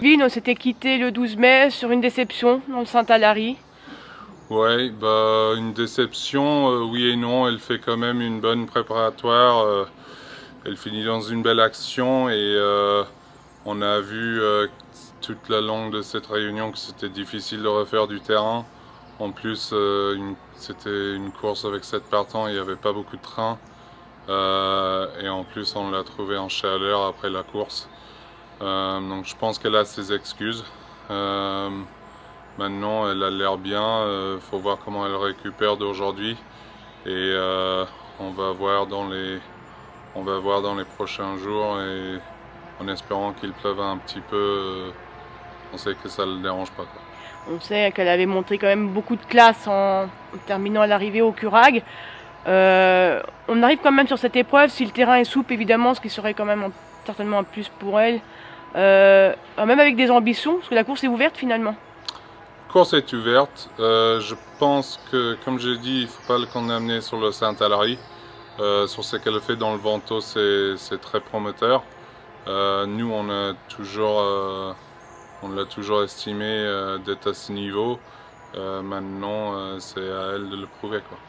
On s'était quitté le 12 mai sur une déception dans le Saint-Alary. Ouais, bah une déception, oui et non. Elle fait quand même une bonne préparatoire. Elle finit dans une belle action et on a vu toute la longue de cette réunion que c'était difficile de refaire du terrain. En plus, c'était une course avec 7 partants, il n'y avait pas beaucoup de trains. Et en plus, on l'a trouvé en chaleur après la course. Donc je pense qu'elle a ses excuses. Maintenant, elle a l'air bien. Faut voir comment elle récupère d'aujourd'hui. Et on va voir dans les prochains jours. Et en espérant qu'il pleuve un petit peu, on sait que ça ne le dérange pas, quoi. On sait qu'elle avait montré quand même beaucoup de classe en terminant à l'arrivée au Curragh. On arrive quand même sur cette épreuve, si le terrain est souple évidemment, ce qui serait quand même certainement un plus pour elle. Même avec des ambitions, parce que la course est ouverte finalement. La course est ouverte. Je pense que, comme j'ai dit, il ne faut pas le condamner sur le Saint-Alary. Sur ce qu'elle fait dans le Vento, c'est très prometteur. Nous, on l'a toujours estimé d'être à ce niveau. Maintenant, c'est à elle de le prouver, quoi.